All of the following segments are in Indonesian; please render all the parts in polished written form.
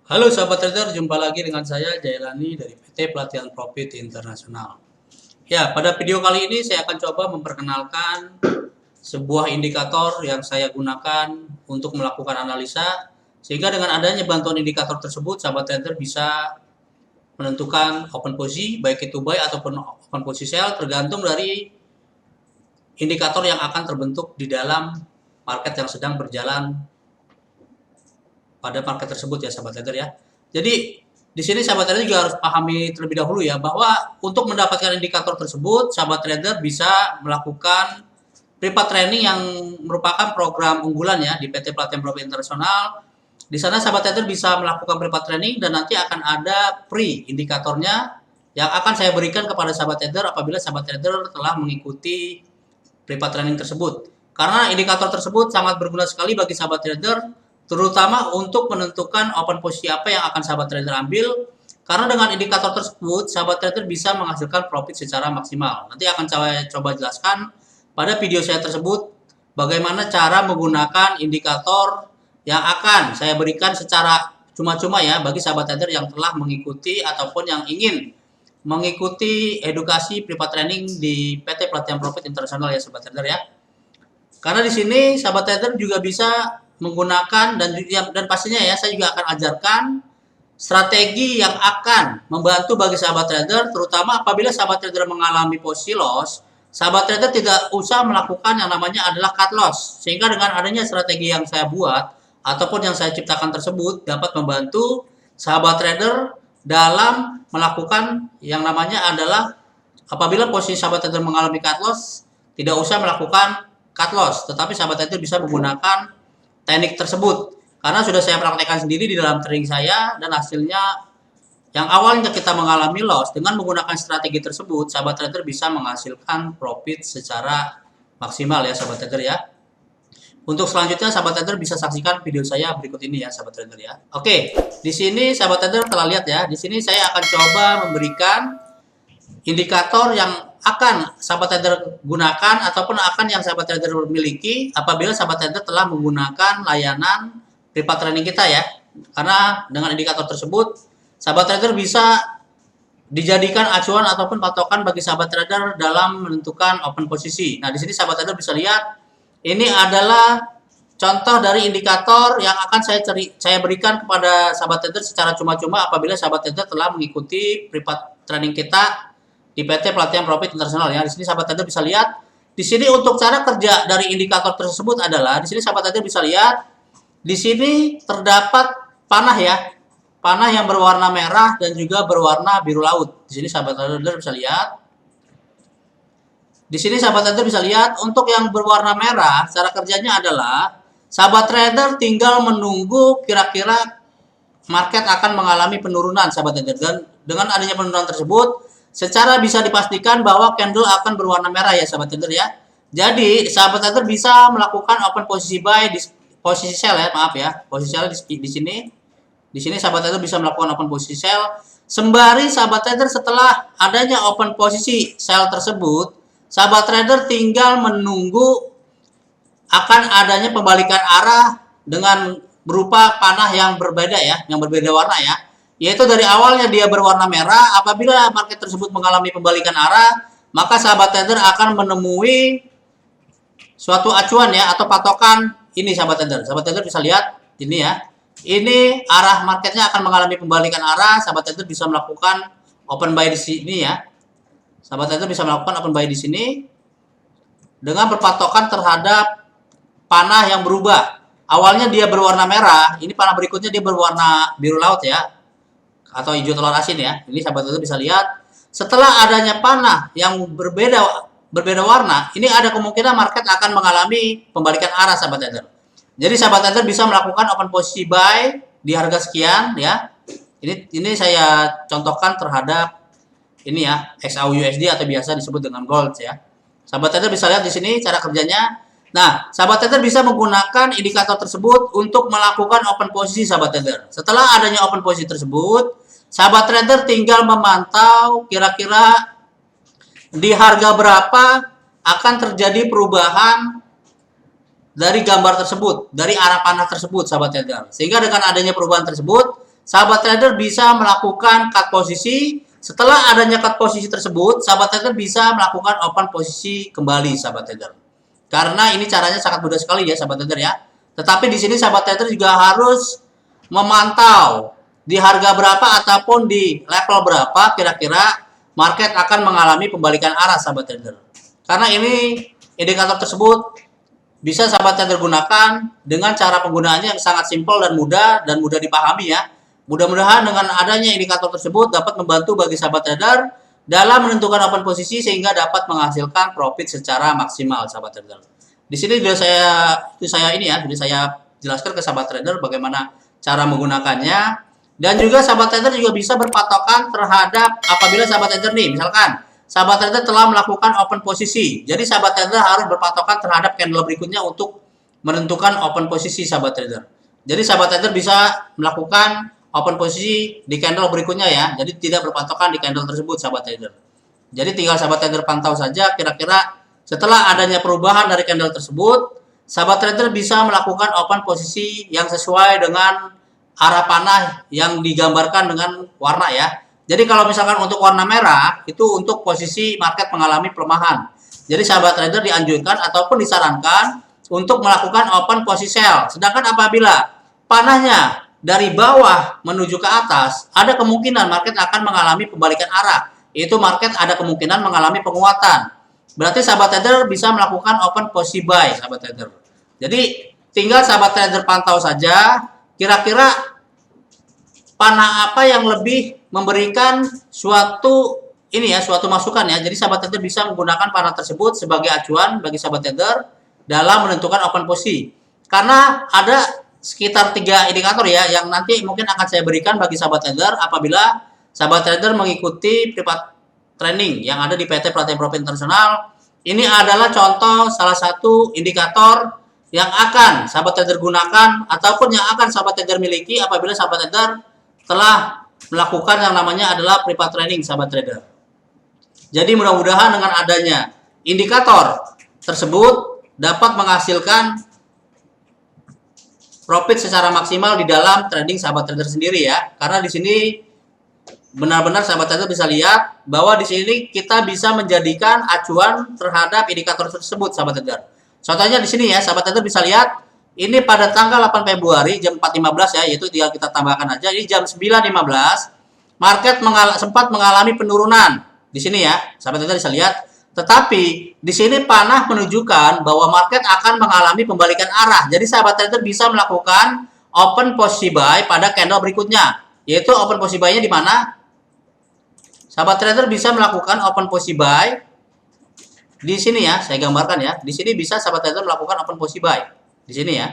Halo sahabat trader, jumpa lagi dengan saya Jailani dari PT Pelatihan Profit Internasional. Ya, pada video kali ini saya akan coba memperkenalkan sebuah indikator yang saya gunakan untuk melakukan analisa, sehingga dengan adanya bantuan indikator tersebut, sahabat trader bisa menentukan open posisi, baik itu buy ataupun open posisi sell, tergantung dari indikator yang akan terbentuk di dalam market yang sedang berjalan pada market tersebut ya sahabat trader ya. Jadi di sini sahabat trader juga harus pahami terlebih dahulu ya bahwa untuk mendapatkan indikator tersebut sahabat trader bisa melakukan pre-part training yang merupakan program unggulan ya di PT Pelatihan Profit Internasional. Di sana sahabat trader bisa melakukan pre-part training dan nanti akan ada pre indikatornya yang akan saya berikan kepada sahabat trader apabila sahabat trader telah mengikuti pre-part training tersebut. Karena indikator tersebut sangat berguna sekali bagi sahabat trader, terutama untuk menentukan open posisi apa yang akan sahabat trader ambil. Karena dengan indikator tersebut, sahabat trader bisa menghasilkan profit secara maksimal. Nanti akan saya coba jelaskan pada video saya tersebut bagaimana cara menggunakan indikator yang akan saya berikan secara cuma-cuma ya bagi sahabat trader yang telah mengikuti ataupun yang ingin mengikuti edukasi pre-part training di PT Pelatihan Profit Internasional ya sahabat trader ya. Karena di sini sahabat trader juga bisa menggunakan dan pastinya ya saya juga akan ajarkan strategi yang akan membantu bagi sahabat trader, terutama apabila sahabat trader mengalami posisi loss, sahabat trader tidak usah melakukan yang namanya adalah cut loss. Sehingga dengan adanya strategi yang saya buat ataupun yang saya ciptakan tersebut dapat membantu sahabat trader dalam melakukan yang namanya adalah apabila posisi sahabat trader mengalami cut loss, tidak usah melakukan cut loss, tetapi sahabat trader bisa menggunakan teknik tersebut. Karena sudah saya praktekkan sendiri di dalam trading saya dan hasilnya yang awalnya kita mengalami loss dengan menggunakan strategi tersebut, sahabat trader bisa menghasilkan profit secara maksimal ya sahabat trader ya. Untuk selanjutnya sahabat trader bisa saksikan video saya berikut ini ya sahabat trader ya. Oke, di sini sahabat trader telah lihat ya. Di sini saya akan coba memberikan indikator yang akan sahabat trader gunakan ataupun akan yang sahabat trader miliki apabila sahabat trader telah menggunakan layanan pre-part training kita ya. Karena dengan indikator tersebut sahabat trader bisa dijadikan acuan ataupun patokan bagi sahabat trader dalam menentukan open posisi. Nah, di sini sahabat trader bisa lihat ini adalah contoh dari indikator yang akan saya berikan kepada sahabat trader secara cuma-cuma apabila sahabat trader telah mengikuti pre-part training kita di PT Pelatihan Profit Internasional ya. Di sini sahabat trader bisa lihat. Di sini untuk cara kerja dari indikator tersebut adalah di sini sahabat trader bisa lihat di sini terdapat panah ya. Panah yang berwarna merah dan juga berwarna biru laut. Di sini sahabat trader bisa lihat. Di sini sahabat trader bisa lihat untuk yang berwarna merah cara kerjanya adalah sahabat trader tinggal menunggu kira-kira market akan mengalami penurunan sahabat trader dan dengan adanya penurunan tersebut secara bisa dipastikan bahwa candle akan berwarna merah ya sahabat trader ya. Jadi sahabat trader bisa melakukan open posisi buy di posisi sell ya, maaf ya. Posisi sell di sini. Di sini sahabat trader bisa melakukan open posisi sell sembari sahabat trader setelah adanya open posisi sell tersebut, sahabat trader tinggal menunggu akan adanya pembalikan arah dengan berupa panah yang berbeda ya, yang berbeda warna ya. Yaitu dari awalnya dia berwarna merah, apabila market tersebut mengalami pembalikan arah, maka sahabat trader akan menemui suatu acuan ya atau patokan ini sahabat trader. Sahabat trader bisa lihat ini ya. Ini arah marketnya akan mengalami pembalikan arah, sahabat trader bisa melakukan open buy di sini ya. Sahabat trader bisa melakukan open buy di sini dengan berpatokan terhadap panah yang berubah. Awalnya dia berwarna merah, ini panah berikutnya dia berwarna biru laut ya, atau hijau telur asin ya. Ini sahabat trader bisa lihat. Setelah adanya panah yang berbeda warna, ini ada kemungkinan market akan mengalami pembalikan arah sahabat trader. Jadi sahabat trader bisa melakukan open posisi buy di harga sekian ya. Ini saya contohkan terhadap ini ya, XAUUSD atau biasa disebut dengan gold ya. Sahabat trader bisa lihat di sini cara kerjanya. Nah, sahabat trader bisa menggunakan indikator tersebut untuk melakukan open posisi sahabat trader. Setelah adanya open posisi tersebut, sahabat trader tinggal memantau kira-kira di harga berapa akan terjadi perubahan dari gambar tersebut, dari arah panah tersebut sahabat trader. Sehingga dengan adanya perubahan tersebut, sahabat trader bisa melakukan cut posisi. Setelah adanya cut posisi tersebut, sahabat trader bisa melakukan open posisi kembali, sahabat trader. Karena ini caranya sangat mudah sekali ya, sahabat trader ya. Tetapi di sini sahabat trader juga harus memantau di harga berapa ataupun di level berapa kira-kira market akan mengalami pembalikan arah, sahabat trader. Karena ini indikator tersebut bisa sahabat trader gunakan dengan cara penggunaannya yang sangat simpel dan mudah dipahami ya. Mudah-mudahan dengan adanya indikator tersebut dapat membantu bagi sahabat trader dalam menentukan open posisi sehingga dapat menghasilkan profit secara maksimal, sahabat trader. Di sini sudah saya jelaskan ke sahabat trader bagaimana cara menggunakannya, dan juga sahabat trader juga bisa berpatokan terhadap apabila sahabat trader nih, misalkan sahabat trader telah melakukan open posisi. Jadi sahabat trader harus berpatokan terhadap candle berikutnya untuk menentukan open posisi, sahabat trader. Jadi sahabat trader bisa melakukan open posisi di candle berikutnya ya. Jadi tidak berpatokan di candle tersebut, sahabat trader. Jadi tinggal sahabat trader pantau saja kira-kira setelah adanya perubahan dari candle tersebut, sahabat trader bisa melakukan open posisi yang sesuai dengan arah panah yang digambarkan dengan warna ya. Jadi kalau misalkan untuk warna merah itu untuk posisi market mengalami pelemahan. Jadi sahabat trader dianjurkan ataupun disarankan untuk melakukan open posisi sell. Sedangkan apabila panahnya dari bawah menuju ke atas, ada kemungkinan market akan mengalami pembalikan arah. Yaitu market ada kemungkinan mengalami penguatan. Berarti sahabat trader bisa melakukan open posisi buy, sahabat trader. Jadi tinggal sahabat trader pantau saja kira-kira panah apa yang lebih memberikan suatu masukan ya. Jadi sahabat trader bisa menggunakan panah tersebut sebagai acuan bagi sahabat trader dalam menentukan open posisi. Karena ada sekitar 3 indikator ya yang nanti mungkin akan saya berikan bagi sahabat trader apabila sahabat trader mengikuti privat training yang ada di PT Pelatihan Profit Internasional. Ini adalah contoh salah satu indikator yang akan sahabat trader gunakan ataupun yang akan sahabat trader miliki apabila sahabat trader telah melakukan yang namanya adalah privat training, sahabat trader. Jadi mudah-mudahan dengan adanya indikator tersebut dapat menghasilkan profit secara maksimal di dalam trading sahabat trader sendiri ya. Karena di sini benar-benar sahabat trader bisa lihat bahwa di sini kita bisa menjadikan acuan terhadap indikator tersebut, sahabat trader. Contohnya di sini ya, sahabat trader bisa lihat ini pada tanggal 8 Februari jam 4.15 ya, yaitu tinggal kita tambahkan aja. Ini jam 9.15 market sempat mengalami penurunan di sini ya, sahabat trader bisa lihat. Tetapi di sini panah menunjukkan bahwa market akan mengalami pembalikan arah. Jadi sahabat trader bisa melakukan open posisi buy pada candle berikutnya. Yaitu open posisi buy-nya di mana? Sahabat trader bisa melakukan open posisi buy di sini ya, saya gambarkan ya. Di sini bisa sahabat trader melakukan open posisi buy di sini ya.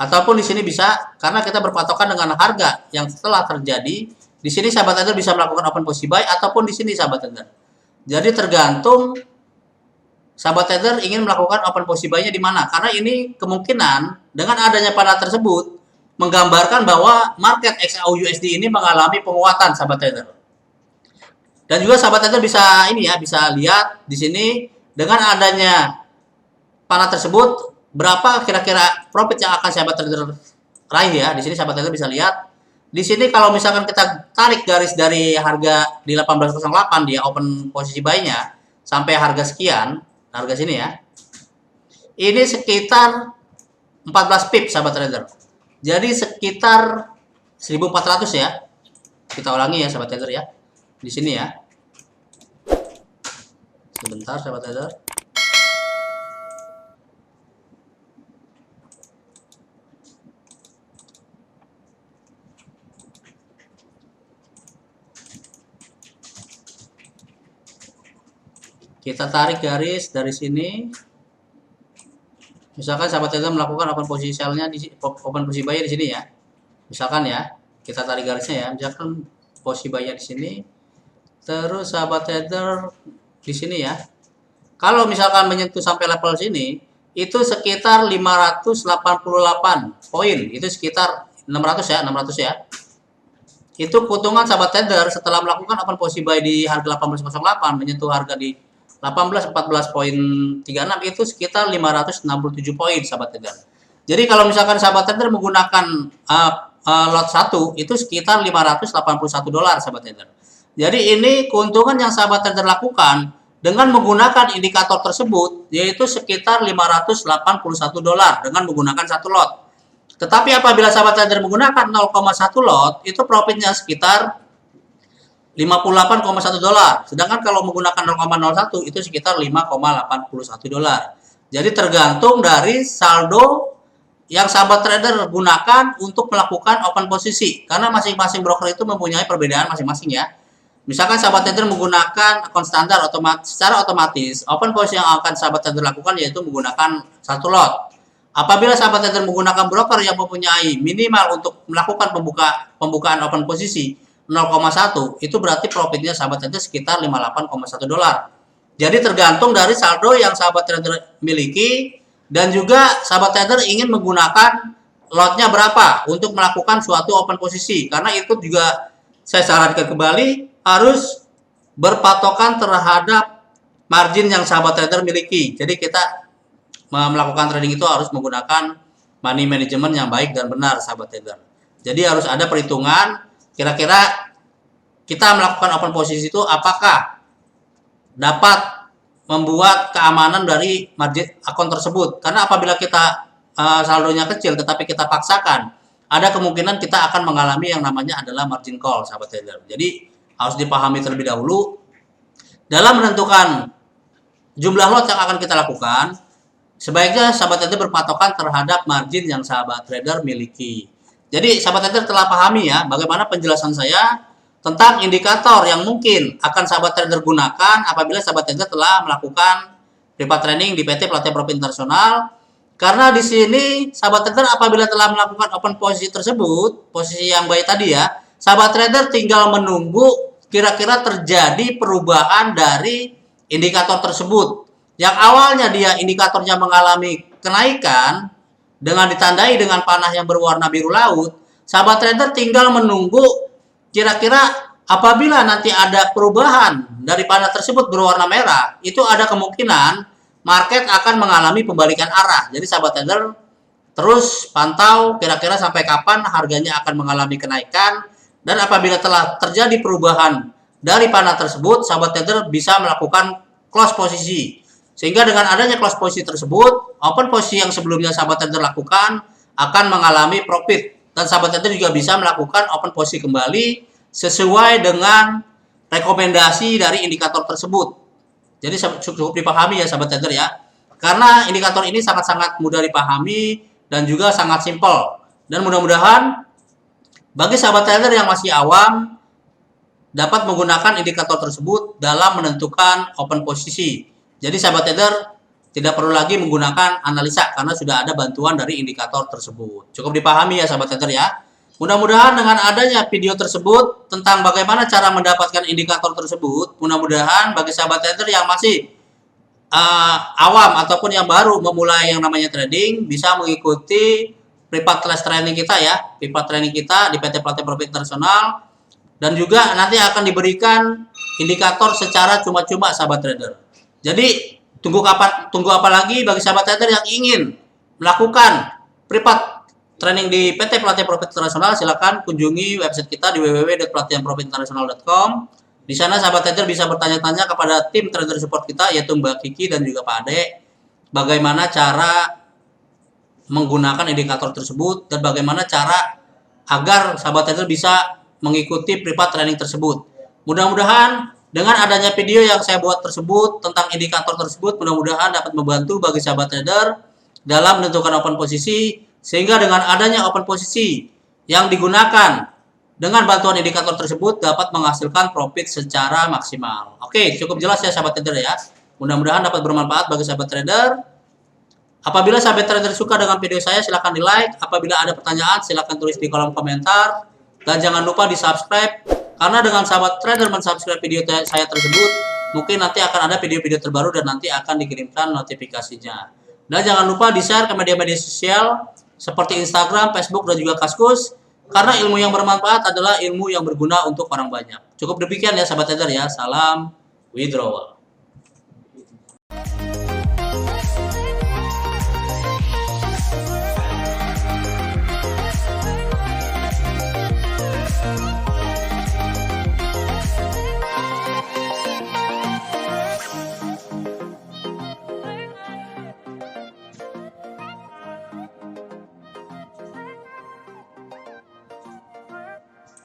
Ataupun di sini bisa karena kita berpatokan dengan harga yang telah terjadi. Di sini sahabat trader bisa melakukan open posisi buy ataupun di sini sahabat trader. Jadi tergantung sahabat trader ingin melakukan open posisi buy-nya di mana. Karena ini kemungkinan dengan adanya panah tersebut menggambarkan bahwa market XAU/USD ini mengalami penguatan, sahabat trader. Dan juga sahabat trader bisa bisa lihat di sini dengan adanya panah tersebut berapa kira-kira profit yang akan sahabat trader raih ya. Di sini sahabat trader bisa lihat. Di sini kalau misalkan kita tarik garis dari harga di 18.08 dia open posisi buy-nya sampai harga sekian, harga sini ya. Ini sekitar 14 pip sahabat trader. Jadi sekitar 1.400 ya. Kita ulangi ya sahabat trader ya. Di sini ya. Sebentar sahabat trader. Kita tarik garis dari sini. Misalkan sahabat trader melakukan open posisi sell-nya di open posisi buy di sini ya. Misalkan ya, kita tarik garisnya ya. Misalkan posisi buy-nya di sini. Terus sahabat trader di sini ya. Kalau misalkan menyentuh sampai level sini, itu sekitar 588 poin. Itu sekitar 600 ya. Itu keuntungan sahabat trader setelah melakukan open posisi buy di harga 18.08 menyentuh harga di 18.14.36 itu sekitar 567 poin sahabat trader. Jadi kalau misalkan sahabat trader menggunakan lot 1 itu sekitar 581 dolar sahabat trader. Jadi ini keuntungan yang sahabat trader lakukan dengan menggunakan indikator tersebut yaitu sekitar 581 dolar dengan menggunakan satu lot. Tetapi apabila sahabat trader menggunakan 0,1 lot itu profitnya sekitar 58,1 dolar. Sedangkan kalau menggunakan 0,01 itu sekitar 5,81 dolar. Jadi tergantung dari saldo yang sahabat trader gunakan untuk melakukan open posisi. Karena masing-masing broker itu mempunyai perbedaan masing-masing ya. Misalkan sahabat trader menggunakan akun standar secara otomatis, open posisi yang akan sahabat trader lakukan yaitu menggunakan satu lot. Apabila sahabat trader menggunakan broker yang mempunyai minimal untuk melakukan pembukaan open posisi 0,1, itu berarti profitnya sahabat trader sekitar 58,1 dolar. Jadi tergantung dari saldo yang sahabat trader miliki dan juga sahabat trader ingin menggunakan lotnya berapa untuk melakukan suatu open posisi. Karena itu juga saya sarankan kembali harus berpatokan terhadap margin yang sahabat trader miliki. Jadi kita melakukan trading itu harus menggunakan money management yang baik dan benar sahabat trader. Jadi harus ada perhitungan kira-kira kita melakukan open posisi itu apakah dapat membuat keamanan dari margin akun tersebut. Karena apabila kita saldonya kecil tetapi kita paksakan, ada kemungkinan kita akan mengalami yang namanya adalah margin call sahabat trader. Jadi harus dipahami terlebih dahulu dalam menentukan jumlah lot yang akan kita lakukan. Sebaiknya sahabat trader berpatokan terhadap margin yang sahabat trader miliki. Jadi sahabat trader telah pahami ya bagaimana penjelasan saya tentang indikator yang mungkin akan sahabat trader gunakan apabila sahabat trader telah melakukan private training di PT Pelatihan Profit Internasional. Karena di sini sahabat trader apabila telah melakukan open posisi tersebut, posisi yang baik tadi ya, sahabat trader tinggal menunggu kira-kira terjadi perubahan dari indikator tersebut. Yang awalnya dia indikatornya mengalami kenaikan dengan ditandai dengan panah yang berwarna biru laut, sahabat trader tinggal menunggu kira-kira apabila nanti ada perubahan dari panah tersebut berwarna merah, itu ada kemungkinan market akan mengalami pembalikan arah. Jadi sahabat trader terus pantau kira-kira sampai kapan harganya akan mengalami kenaikan, dan apabila telah terjadi perubahan dari panah tersebut, sahabat trader bisa melakukan close posisi. Sehingga dengan adanya close posisi tersebut, open posisi yang sebelumnya sahabat trader lakukan akan mengalami profit. Dan sahabat trader juga bisa melakukan open posisi kembali sesuai dengan rekomendasi dari indikator tersebut. Jadi cukup dipahami ya sahabat trader ya. Karena indikator ini sangat-sangat mudah dipahami dan juga sangat simpel. Dan mudah-mudahan bagi sahabat trader yang masih awam dapat menggunakan indikator tersebut dalam menentukan open posisi. Jadi sahabat trader tidak perlu lagi menggunakan analisa karena sudah ada bantuan dari indikator tersebut. Cukup dipahami ya sahabat trader ya. Mudah-mudahan dengan adanya video tersebut tentang bagaimana cara mendapatkan indikator tersebut, mudah-mudahan bagi sahabat trader yang masih awam ataupun yang baru memulai yang namanya trading bisa mengikuti private class training kita ya, private training kita di PT Pelatihan Profit Internasional, dan juga nanti akan diberikan indikator secara cuma-cuma sahabat trader. Jadi tunggu apa lagi bagi sahabat trader yang ingin melakukan private training di PT Pelatihan Profit Internasional, silakan kunjungi website kita di www.pelatihanprofitinternasional.com. Di sana sahabat trader bisa bertanya-tanya kepada tim trader support kita yaitu Mbak Kiki dan juga Pak Ade bagaimana cara menggunakan indikator tersebut dan bagaimana cara agar sahabat trader bisa mengikuti private training tersebut. Mudah-mudahan dengan adanya video yang saya buat tersebut tentang indikator tersebut, mudah-mudahan dapat membantu bagi sahabat trader dalam menentukan open posisi, sehingga dengan adanya open posisi yang digunakan dengan bantuan indikator tersebut dapat menghasilkan profit secara maksimal. Oke, cukup jelas ya sahabat trader ya. Mudah-mudahan dapat bermanfaat bagi sahabat trader. Apabila sahabat trader suka dengan video saya, silahkan di like. Apabila ada pertanyaan, silahkan tulis di kolom komentar. Dan jangan lupa di subscribe. Karena dengan sahabat trader mensubscribe video saya tersebut, mungkin nanti akan ada video-video terbaru dan nanti akan dikirimkan notifikasinya. Dan jangan lupa di-share ke media-media sosial seperti Instagram, Facebook, dan juga Kaskus. Karena ilmu yang bermanfaat adalah ilmu yang berguna untuk orang banyak. Cukup demikian ya sahabat trader ya. Salam withdrawal.